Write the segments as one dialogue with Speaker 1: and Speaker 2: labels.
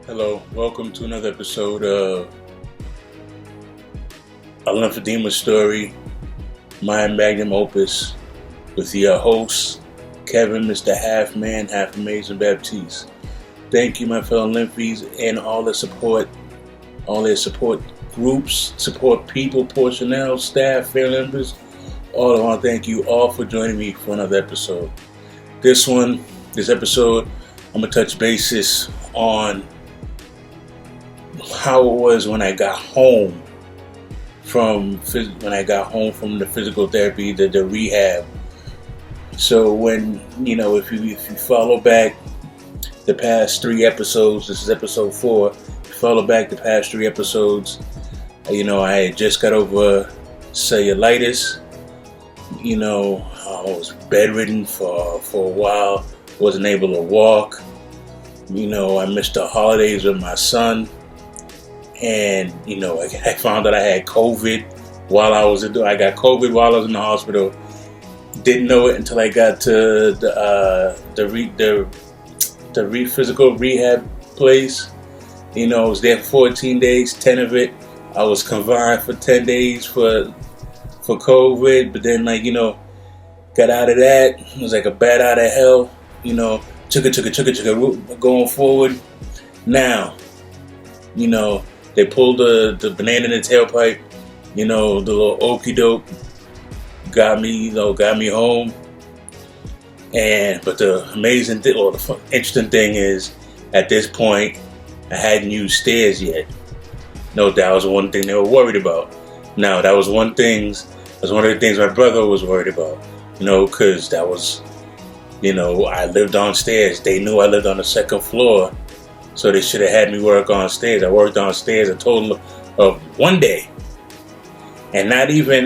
Speaker 1: Hello, welcome to another episode of a Lymphedema story, my Magnum Opus, with your host, Kevin, Mr. Half Man, Half Amazing Baptiste. Thank you, my fellow Lymphies, and all their support groups, support people, personnel, staff, family members. I want to thank you all for joining me for another episode. This episode, I'm going to touch basis on how it was when I got home from the physical therapy, the rehab. So if you follow back the past 3 episodes, this is episode 4. If you follow back the past 3 episodes, I had just got over cellulitis. I was bedridden for a while, wasn't able to walk. I missed the holidays with my son. And, I found that I had COVID I got COVID while I was in the hospital. Didn't know it until I got to the physical rehab place. I was there for 14 days, 10 of it. I was confined for 10 days for COVID. But then, got out of that. It was like a bat out of hell. Chugga, going forward. Now, they pulled the banana in the tailpipe, the little okie doke got me home. But the amazing thing, or the interesting thing is, at this point, I hadn't used stairs yet. No, that was one thing they were worried about. Now, that was one of the things my brother was worried about, because that was, I lived on stairs. They knew I lived on the second floor. So they should have had me work on stairs. I worked on stairs a total of 1 day. And not even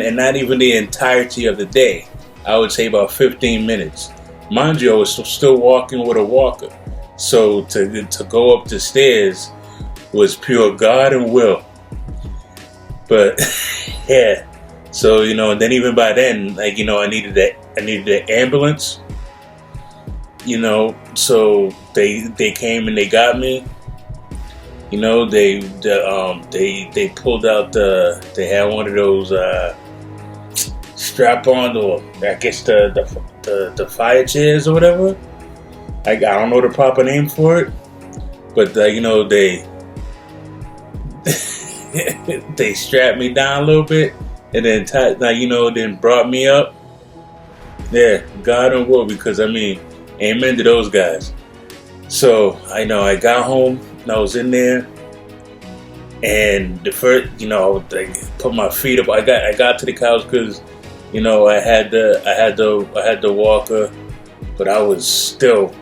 Speaker 1: the entirety of the day. I would say about 15 minutes. Mind you, I was still walking with a walker. So to go up the stairs was pure God and will. But yeah. So, and then even by then, I needed an ambulance. So they came and they got me. They pulled out they had one of those strap-on, or I guess the fire chairs or whatever. I don't know the proper name for it, but they they strapped me down a little bit and then then brought me up. Yeah, God and will, because amen to those guys. So I got home and I was in there, and the first, I put my feet up. I got to the couch because, I had the walker, but I was still,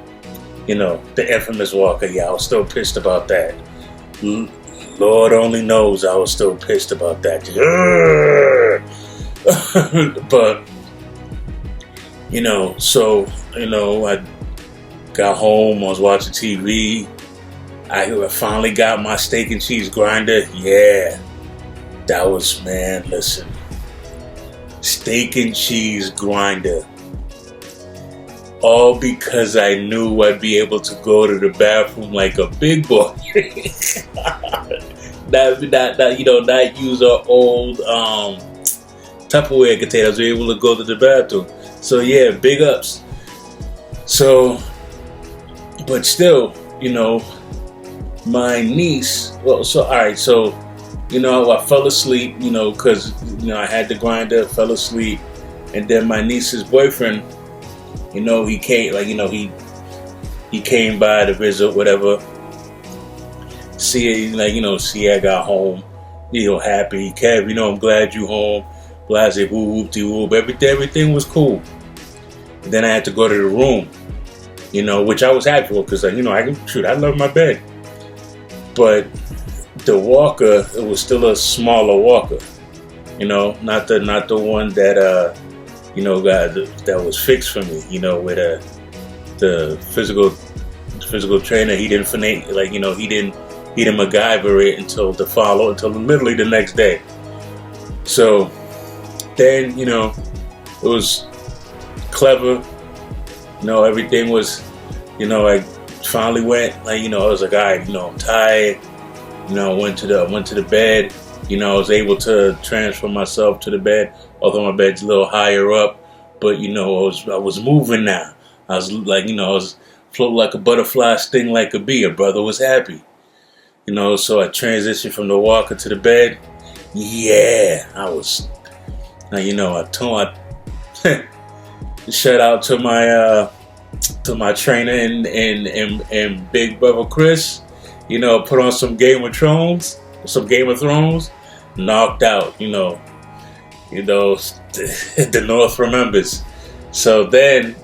Speaker 1: the infamous walker. Yeah, I was still pissed about that. Lord only knows I was still pissed about that. But so I got home, I was watching TV. I finally got my steak and cheese grinder. Yeah, that was, listen. Steak and cheese grinder. All because I knew I'd be able to go to the bathroom like a big boy. Not use our old Tupperware containers. We were able to go to the bathroom. So yeah, big ups. So, but still, my niece, I fell asleep, because, I had the grinder, fell asleep. And then my niece's boyfriend, he came, he came by to visit, whatever. See, I got home, happy. Kev, I'm glad you home. Blase, whoop-de-whoop. Everything was cool. And then I had to go to the room, which I was happy for, because, I love my bed. But the walker, it was still a smaller walker, not the one that that was fixed for me, with the physical trainer. He didn't he didn't MacGyver it until literally the next day. So then it was clever. Everything was, I finally went, like, I was like, all right, I'm tired. I went to the bed. I was able to transfer myself to the bed, although my bed's a little higher up. But I was moving now. I was like, I was floating like a butterfly, sting like a bee. A brother was happy. So I transitioned from the walker to the bed. Yeah, I was. Now I told shout out to my trainer and big brother Chris. Put on some Game of Thrones, knocked out. The North remembers. So then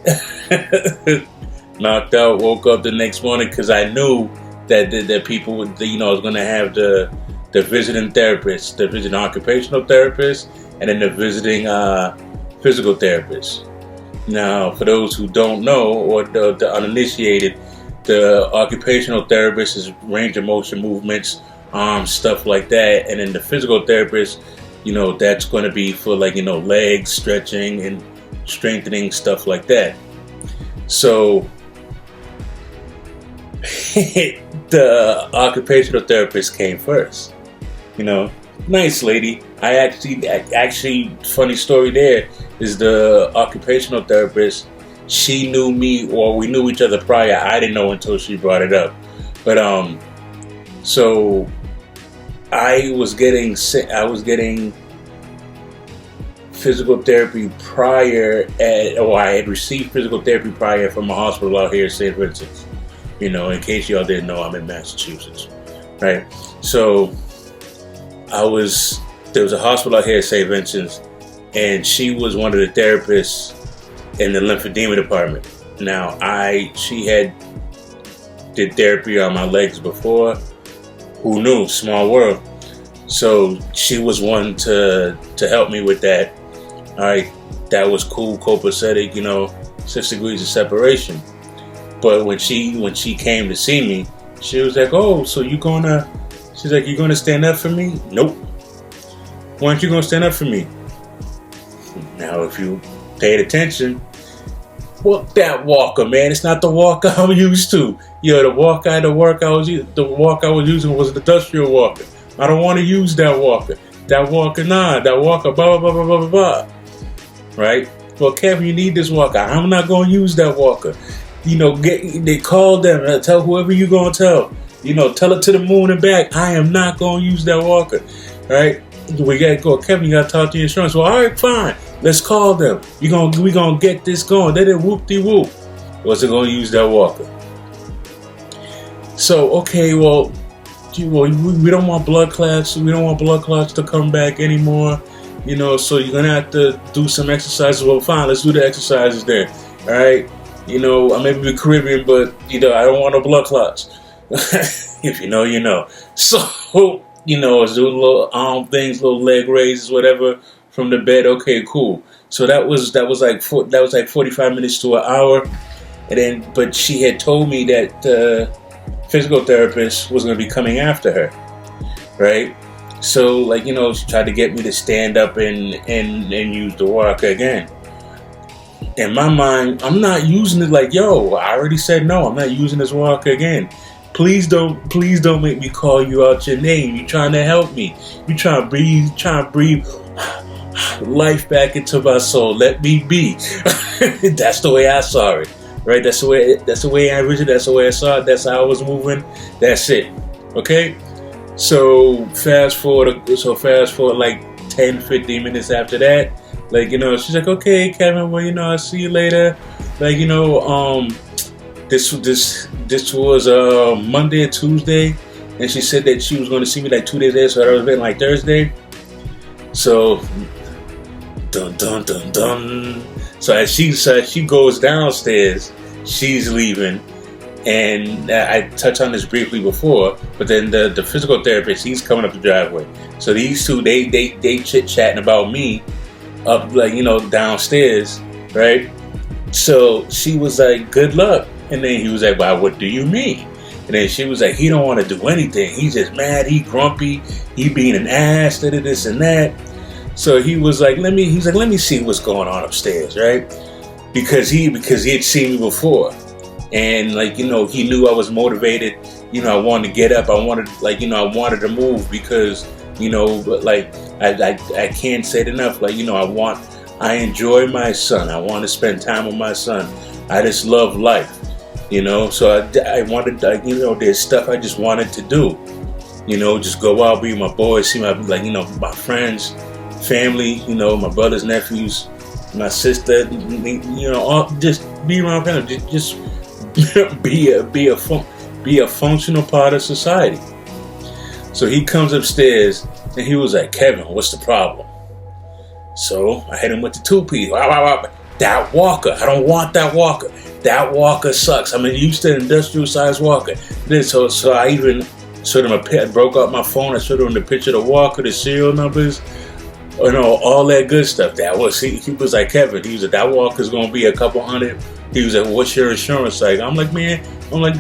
Speaker 1: knocked out. Woke up the next morning because I knew that people would. I was gonna have the visiting therapist, the visiting occupational therapist, and then the visiting physical therapist. Now, for those who don't know or the uninitiated, the occupational therapist is range of motion movements, arms, stuff like that, and then the physical therapist, that's going to be for legs, stretching and strengthening, stuff like that. So the occupational therapist came first. Nice lady. I actually, funny story there is the occupational therapist. She knew me, or we knew each other prior. I didn't know until she brought it up. But so I was getting physical therapy prior, or I had received physical therapy prior from a hospital out here in St. Vincent. In case y'all didn't know, I'm in Massachusetts, right? So there was a hospital out here at St. Vincent's, and she was one of the therapists in the lymphedema department. Now, she had did therapy on my legs before. Who knew? Small world. So she was one to help me with that. All right, that was cool, copacetic, 6 degrees of separation. But when she came to see me, she was like, "Oh, so you gonna stand up for me?" Nope. Why aren't you gonna stand up for me? Now, if you paid attention, well, that walker, man, it's not the walker I'm used to. The walker I was using was the industrial walker. I don't want to use that walker. That walker, blah, blah, blah, blah, blah, blah, blah. Right? Well, Kevin, you need this walker. I'm not going to use that walker. They call them, tell whoever you're going to tell. Tell it to the moon and back. I am not going to use that walker. Right? We got to go. Kevin, you got to talk to your insurance. Well, all right, fine. Let's call them. We gonna get this going. They did whoop-de-whoop. Wasn't going to use that walker. So, okay, well, we don't want blood clots. We don't want blood clots to come back anymore. So you're going to have to do some exercises. Well, fine, let's do the exercises then. All right? I may be Caribbean, but, I don't want no blood clots. If you know, you know. So, let's do little arm things, little leg raises, whatever, from the bed. Okay, cool. So that was like 45 minutes to an hour. And then, but she had told me that the physical therapist was going to be coming after her. Right? So, she tried to get me to stand up and use the walker again. In my mind, I'm not using it I already said no, I'm not using this walker again. Please don't make me call you out your name. You're trying to help me. You're trying to breathe life back into my soul. Let me be. That's the way I saw it. Right? That's the way I envisioned it. That's the way I saw it. That's how I was moving. That's it. Okay? So fast forward like 10, 15 minutes after that, she's like, okay, Kevin, well, I'll see you later. This was Monday or Tuesday, and she said that she was going to see me 2 days later, so that would have been Thursday. So, dun dun dun dun. So as she goes downstairs, she's leaving. And I touched on this briefly before, but then the physical therapist, he's coming up the driveway. So these two, they chit-chatting about me up, downstairs, right? So she was like, good luck. And then he was like, well, what do you mean? And then she was like, he don't want to do anything. He's just mad, he grumpy, he being an ass, this and that. So he was like, let me see what's going on upstairs, right? Because he had seen me before. And like, he knew I was motivated. I wanted to get up. I wanted to move because, but like, I can't say it enough. Like, I enjoy my son. I want to spend time with my son. I just love life, so I wanted, there's stuff I just wanted to do, just go out, be with my boys, see my friends, family, my brothers, nephews, my sister, just be around family, just be a functional part of society. So he comes upstairs and he was like, Kevin, what's the problem? So I hit him with the 2-piece. That walker, I don't want that walker. That walker sucks. I'm used to an industrial size walker. So I even showed him I broke out my phone. I showed him the picture of the walker, the serial numbers, all that good stuff. He was like, Kevin, he was like, that walker's gonna be a couple hundred. He was like, what's your insurance like? I'm like, man, my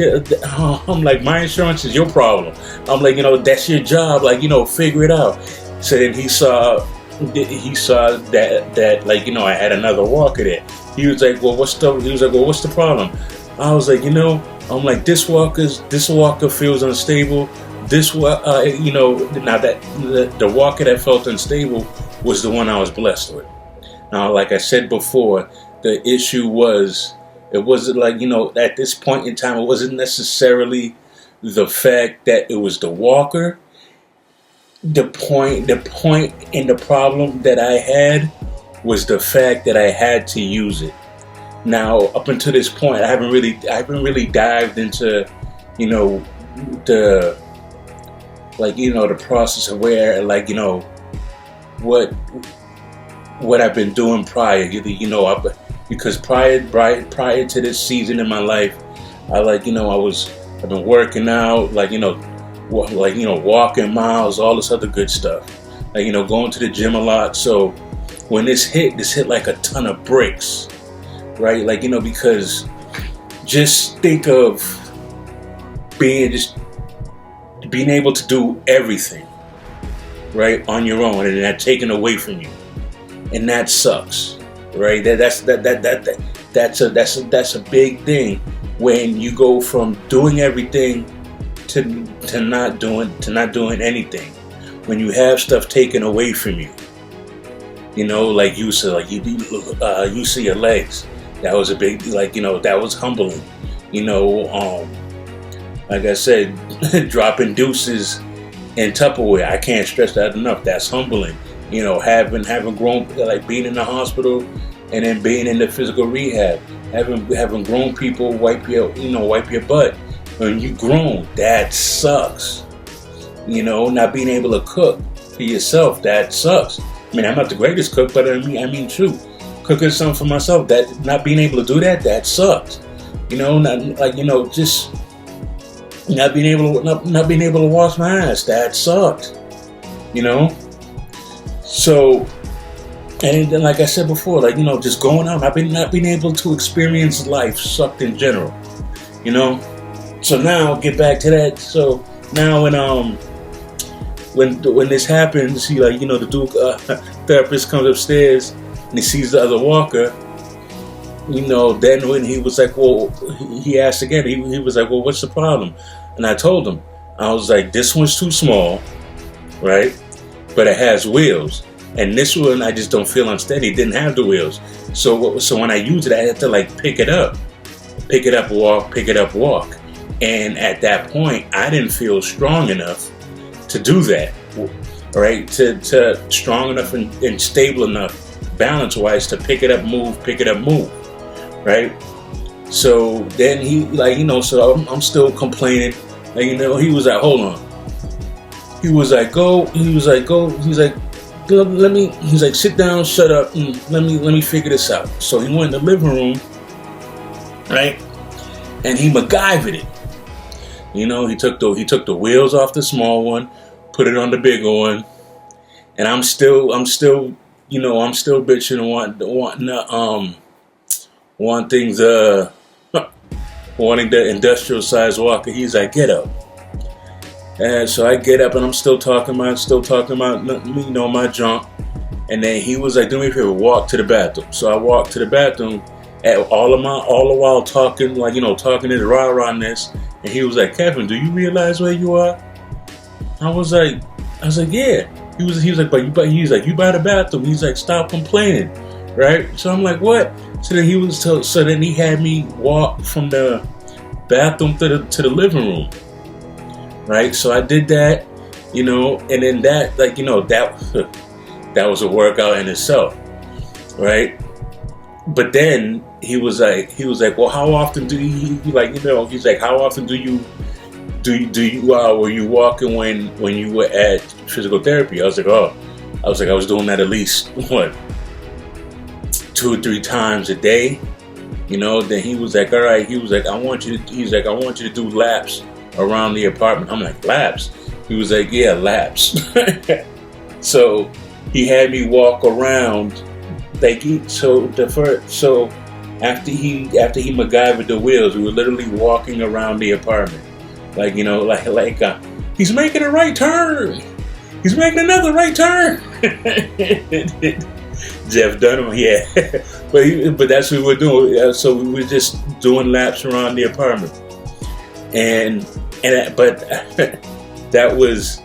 Speaker 1: insurance is your problem. I'm like, that's your job. Like, figure it out. So then he saw that I had another walker there. He was like, well, what's the problem? I was like, I'm like, this walker feels unstable. Now that the walker that felt unstable was the one I was blessed with. Now, like I said before, the issue was, it wasn't like, at this point in time, it wasn't necessarily the fact that it was the walker. The point and the problem that I had was the fact that I had to use it. Now, up until this point, I haven't really dived into, the process of where, what I've been doing prior. Because prior to this season in my life, I've been working out, walking miles, all this other good stuff. Going to the gym a lot. So when this hit like a ton of bricks, right? Because just think of being able to do everything, right, on your own, and that taken away from you, and that sucks, right? That's a big thing when you go from doing everything to not doing anything. When you have stuff taken away from you, like use of your legs. That was a big, that was humbling. Like I said, dropping deuces in Tupperware. I can't stress that enough. That's humbling. Having grown, being in the hospital and then being in the physical rehab, having grown people wipe your butt. When you grown, that sucks. Not being able to cook for yourself, that sucks. I mean, I'm not the greatest cook, but I mean, true. Cooking something for myself, that not being able to do that sucks. Just not being able to wash my ass, that sucks. So, and then, like I said before, just going out, not being able to experience life sucked in general. So now get back to that. So now when this happens, the Duke therapist comes upstairs and he sees the other walker. Then when he was like, well, he asked again. He was like, well, what's the problem? And I told him, I was like, this one's too small, right? But it has wheels. And this one, I just don't feel unsteady. It didn't have the wheels. So when I use it, I had to pick it up, walk. And at that point, I didn't feel strong enough to do that, right? To strong enough and stable enough, balance-wise, to pick it up, move, right? So then he, so I'm still complaining. He was like, hold on. He was like, go. He's like, sit down, shut up, and let me figure this out. So he went in the living room, right? And he MacGyvered it. He took the wheels off the small one, put it on the bigger one, and I'm still bitching and wanting the industrial size walker. He's like, get up. And so I get up and I'm still talking about my junk. And then he was like, do me a favor, walk to the bathroom. So I walked to the bathroom, all the while talking, like, talking his rah-rah on this. And he was like, Kevin, do you realize where you are? I was like, yeah. He was like, he's like, you by the bathroom. He's like, stop complaining, right? So I'm like, what? So then he had me walk from the bathroom to the living room, right? So I did that, and then that, that was a workout in itself, right? But then he was like, well, how often do you he's like, how often were you walking when you were at physical therapy? I was like, I was doing that at least 2 or 3 times a day, Then he was like, all right. He was like, I want you to do laps around the apartment. I'm like, laps? He was like, yeah, laps. So he had me walk around, so after he MacGyvered the wheels, we were literally walking around the apartment. He's making a right turn. He's making another right turn. Jeff Dunham, yeah. but that's what we were doing. So we were just doing laps around the apartment, but that was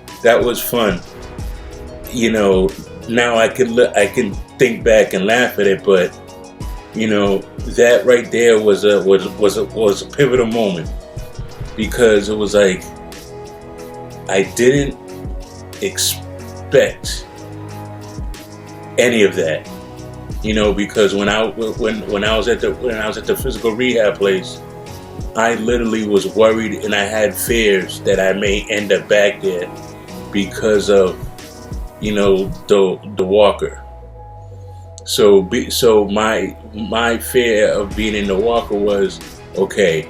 Speaker 1: fun. Now I can think back and laugh at it, but that right there was a pivotal moment. Because it was like, I didn't expect any of that, because when I was at the physical rehab place, I literally was worried and I had fears that I may end up back there because of, the walker. So my fear of being in the walker was, okay,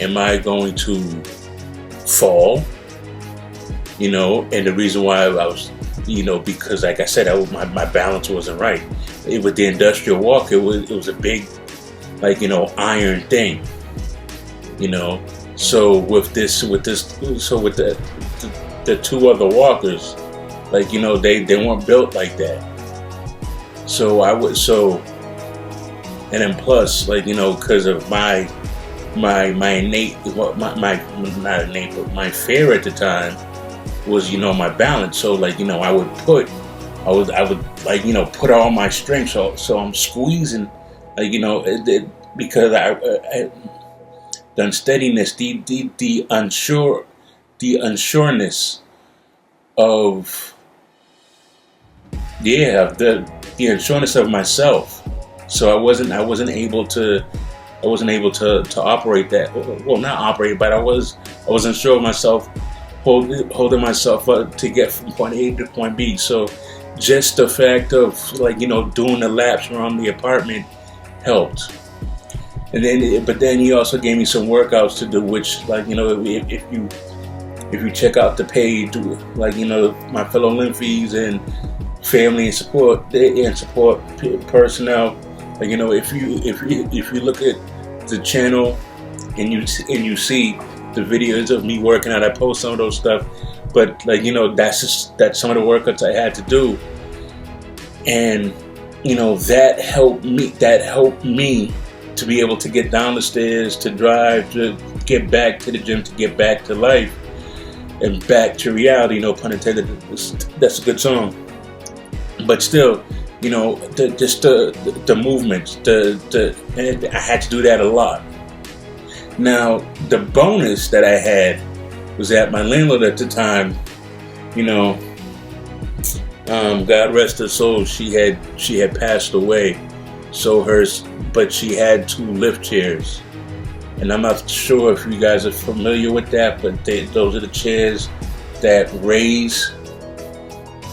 Speaker 1: am I going to fall? And the reason why I was, because like I said, my balance wasn't right. With the industrial walk, it was a big, iron thing. So with the 2 other walkers, they weren't built like that. And then plus, because of my innate, not innate, but my fear at the time was, my balance. So I would put all my strength. So I'm squeezing, because I the unsteadiness, the unsureness of, the unsureness of myself. So I wasn't able to operate that. Well, not operate, but I wasn't sure of myself, holding myself up to get from point A to point B. So just the fact of doing the laps around the apartment helped. But then he also gave me some workouts to do, which if you check out the page, my fellow Lymphies and family and support personnel, if you look at the channel and you see the videos of me working out, I post some of those stuff, but that's some of the workouts I had to do, and that helped me to be able to get down the stairs, to drive, to get back to the gym, to get back to life and back to reality. No pun intended. That's a good song, but still, the movements, and I had to do that a lot. Now, the bonus that I had was that my landlord at the time, God rest her soul, she had passed away. But she had 2 lift chairs, and I'm not sure if you guys are familiar with that, but those are the chairs that raise,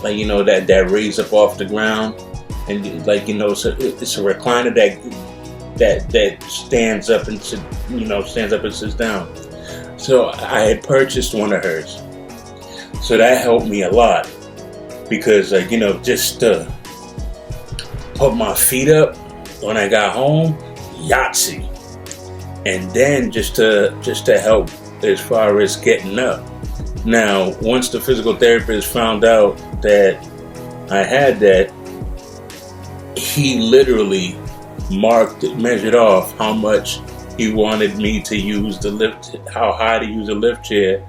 Speaker 1: that raise up off the ground, and so it's a recliner that stands up and sits down. So I had purchased one of hers, so that helped me a lot, because just to put my feet up when I got home, Yahtzee, and then just to help as far as getting up. Now, once the physical therapist found out that I had that, he literally measured off how much he wanted me to use the lift, how high to use a lift chair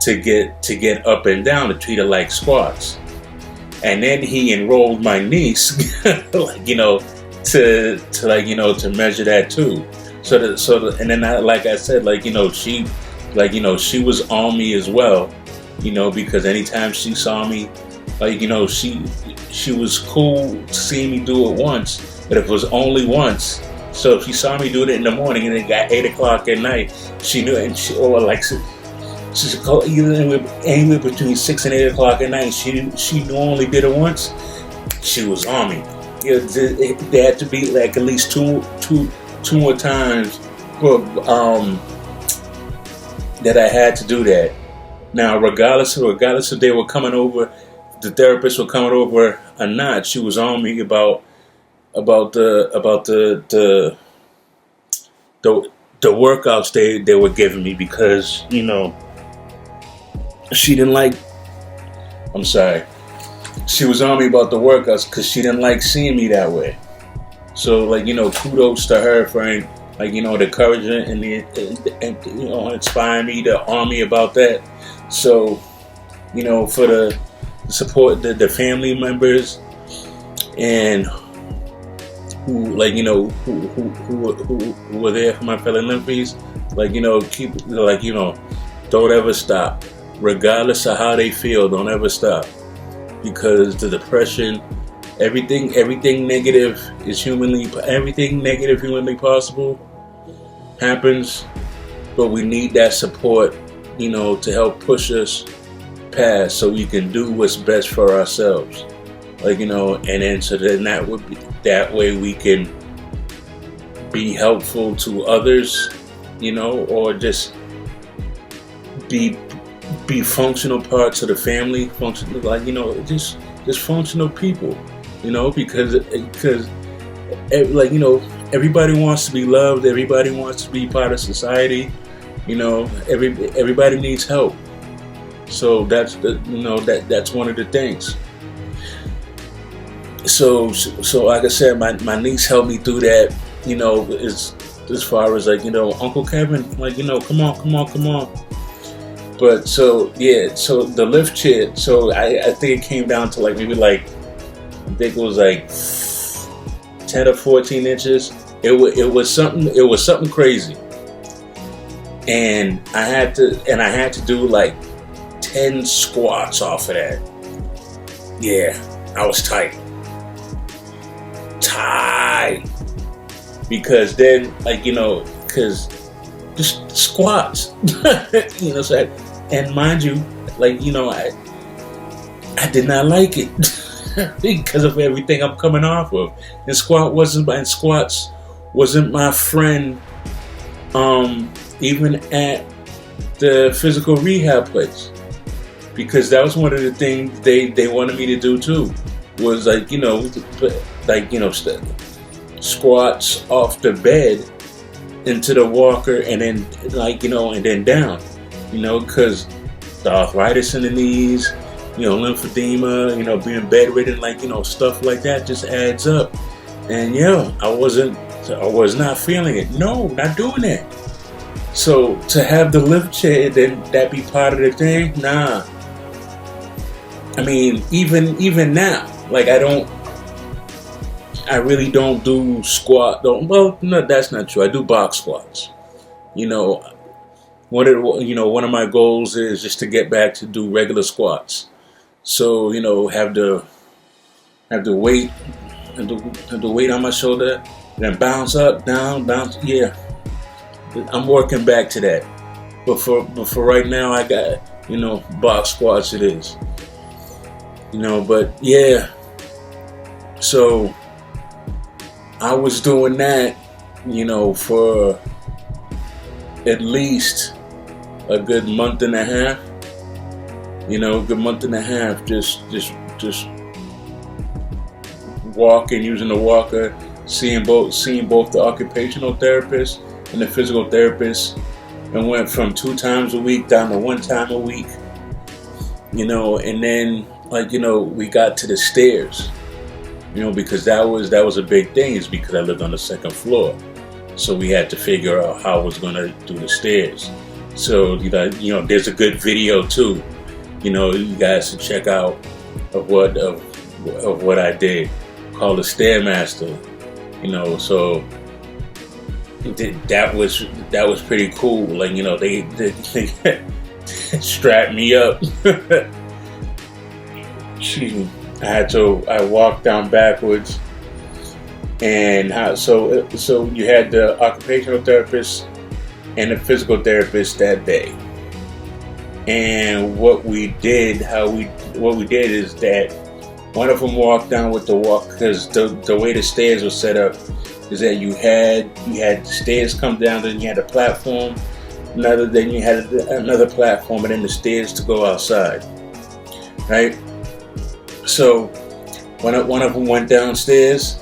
Speaker 1: to get up and down, to treat it like squats. And then he enrolled my niece, like, to measure that too. And then like I said, she was on me as well, because anytime she saw me, she was cool to see me do it once, but if it was only once. So if she saw me do it in the morning and it got 8 o'clock at night, she knew, and she's anywhere between 6 and 8 o'clock at night. She only did it once. She was on me. There had to be like at least two more times that I had to do that. Now, regardless if they were coming over, the therapists were coming over or not, she was on me about the workouts they were giving me, because she didn't like. I'm sorry. She was on me about the workouts because she didn't like seeing me that way. So, kudos to her for the courage and inspiring me to arm me about that. So, for the support, the family members, and who were there for my fellow Lymphies, don't ever stop, regardless of how they feel. Don't ever stop, because the depression, everything negative humanly possible happens, but we need that support, to help push us past, so we can do what's best for ourselves, and then so then that way we can be helpful to others, or just be functional parts of the family, just functional people, because everybody wants to be loved, everybody wants to be part of society, everybody needs help. So that's that's one of the things. So like I said, my niece helped me through that, as far as Uncle Kevin, come on. But so the lift chair, so I think it came down to maybe I think it was 10 or 14 inches. It was something crazy. And I had to do 10 squats off of that. Yeah, I was tight. Because then, because just squats, so and mind you, I did not like it because of everything I'm coming off of. And squats wasn't my friend, even at the physical rehab place, because that was one of the things they wanted me to do too, was squats off the bed into the walker, and then and then down, because the arthritis in the knees, lymphedema, being bedridden, stuff like that just adds up. And I was not feeling it. No, not doing that. So to have the lift chair, then that be part of the thing? Nah. I mean, even now, I really don't do squat. Well, no, that's not true. I do box squats. One of my goals is just to get back to do regular squats. So have the weight on my shoulder, then bounce up, down, bounce. Yeah, I'm working back to that. But for right now, I got box squats. It is. But yeah. So I was doing that, for at least a good month and a half. Just walking, using the walker, seeing both the occupational therapist and the physical therapist, and went from 2 times a week down to 1 time a week. And then we got to the stairs. because that was a big thing, is because I lived on the second floor. So we had to figure out how I was going to do the stairs. So, there's a good video too, you guys should check out of what I did, called the Stairmaster. So that was pretty cool. Like, they strapped me up. Excuse me. I walked down backwards, and so you had the occupational therapist and the physical therapist that day. And what we did is that one of them walked down with the walk, because the way the stairs were set up is that you had the stairs come down, then you had a platform, then you had another platform, and then the stairs to go outside, right? So one of them went downstairs,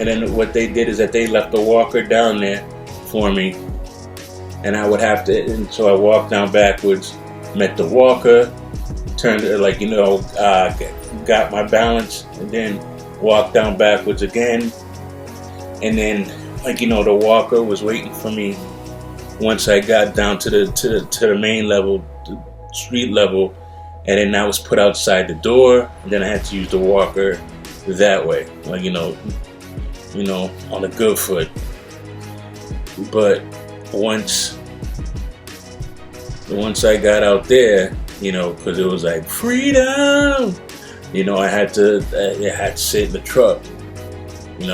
Speaker 1: and then what they did is that they left the walker down there for me, and I would have to. And so I walked down backwards, met the walker, turned got my balance, and then walked down backwards again, and then the walker was waiting for me once I got down to the main level, the street level. And then I was put outside the door, and then I had to use the walker that way, on a good foot. But once I got out there, because it was like freedom, I had to sit in the truck. It's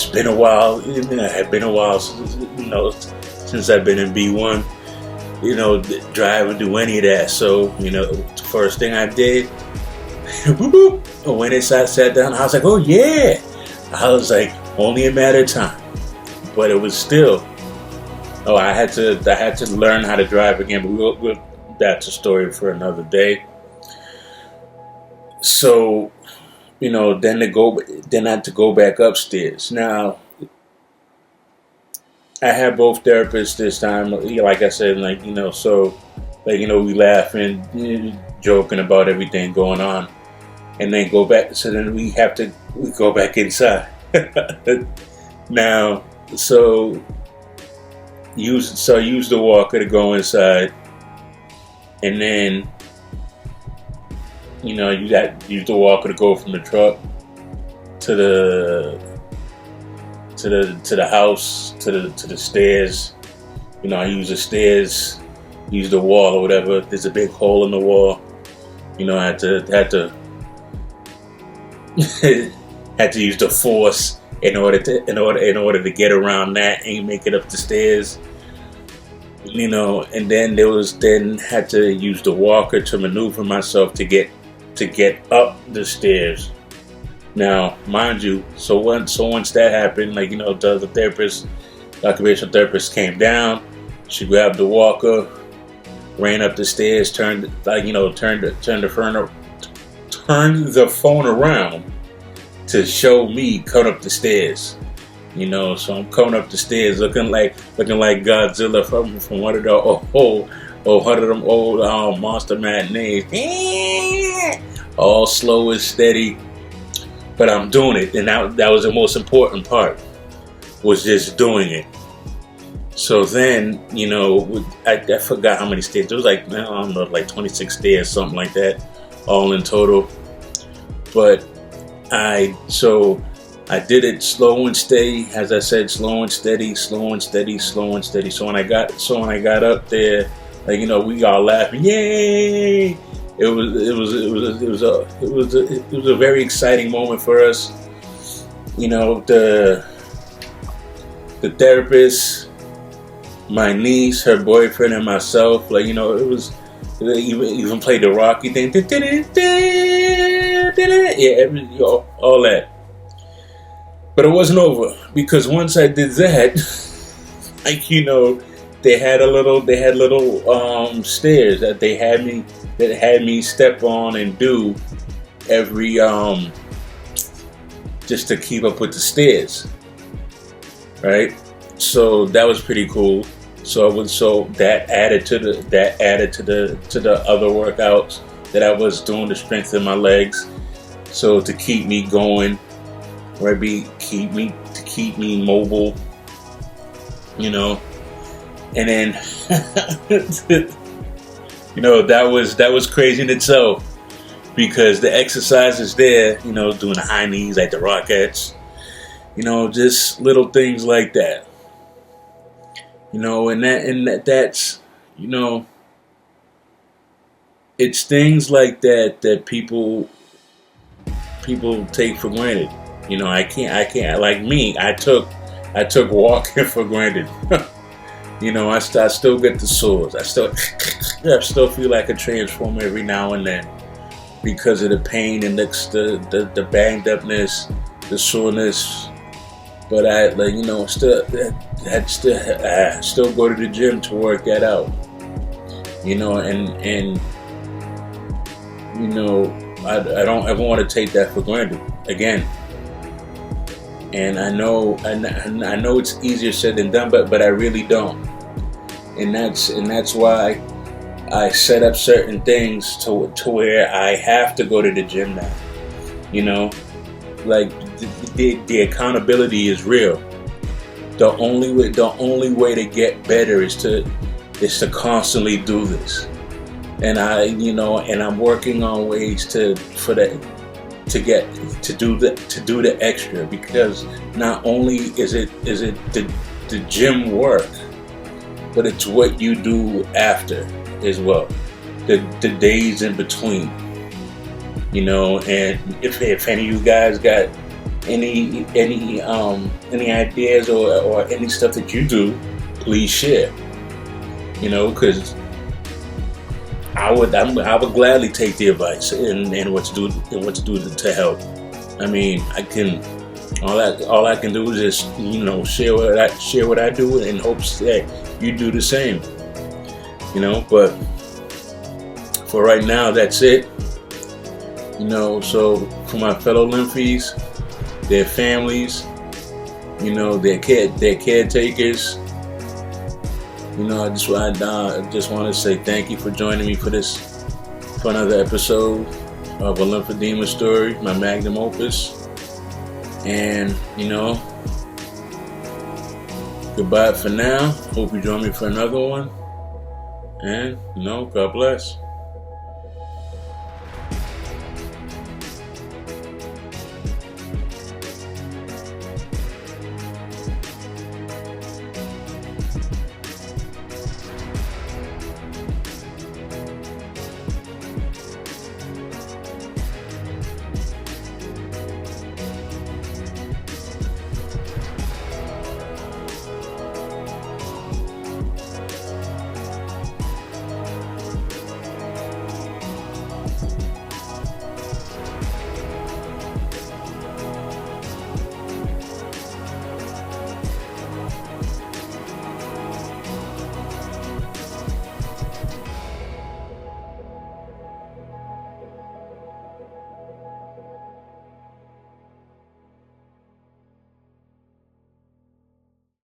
Speaker 1: been a while. It had been a while since I've been in B1. Drive and do any of that. So, first thing I did, I went inside, sat down. I was like, oh yeah. I was like, only a matter of time. But it was still. I had to learn how to drive again. But that's a story for another day. So, then I had to go back upstairs. Now, I had both therapists this time. Like I said, we laughing, joking about everything going on, and then go back. So then we go back inside. Now, so use the walker to go inside, and then you use the walker to go from the truck to the house, to the stairs. I use the stairs, use the wall or whatever. There's a big hole in the wall. I had to had to use the force in order to get around that and make it up the stairs. And then had to use the walker to maneuver myself to get up the stairs. Now, mind you, so once that happened, the therapist, the occupational therapist came down. She grabbed the walker, ran up the stairs, turned the phone around to show me coming up the stairs. So I'm coming up the stairs looking like Godzilla from one of the old monster matinees, all slow and steady. But I'm doing it, and that was the most important part, was just doing it. So then, I forgot how many stairs. There was I don't know, like 26 stairs, something like that, all in total. But I did it slow and steady, as I said, slow and steady, slow and steady, slow and steady. So when I got up there, we all laughing, yay! It was a very exciting moment for us. The therapist, my niece, her boyfriend, and myself. It was even played the Rocky thing. Yeah, all that. But it wasn't over, because once I did that, they had little stairs that they had me step on and do every just to keep up with the stairs, right? So that was pretty cool. So that added to the other workouts that I was doing to strengthen my legs. So to keep me going, right? Keep me mobile, you know. And then, you know, that was crazy in itself, because the exercises there, you know, doing the high knees like the Rockettes, you know, just little things like that, you know, and that's, you know, it's things like that that people take for granted. You know, I can't like me. I took walking for granted. You know, I still get the sores. I still feel like a transformer every now and then because of the pain and the banged upness, the soreness. But I, like, you know, I still go to the gym to work that out. You know, and you know, I don't ever want to take that for granted again. And I know it's easier said than done, but I really don't. And that's why I set up certain things to where I have to go to the gym now. You know, like the accountability is real. The only way to get better is to constantly do this. And I'm working on ways to do the extra, because not only is it the gym work, but it's what you do after as well, the days in between, you know. And if any of you guys got any ideas or any stuff that you do, please share, you know, because I would gladly take the advice and what to do to help. I mean, all I can do is just, you know, share what I do in hopes that you do the same. You know, but for right now, that's it. You know, so for my fellow Lymphies, their families, you know, their caretakers, you know, I just want to say thank you for joining me for another episode of a Lymphedema story, my Magnum Opus. And, you know, goodbye for now. Hope you join me for another one. And, you know, God bless.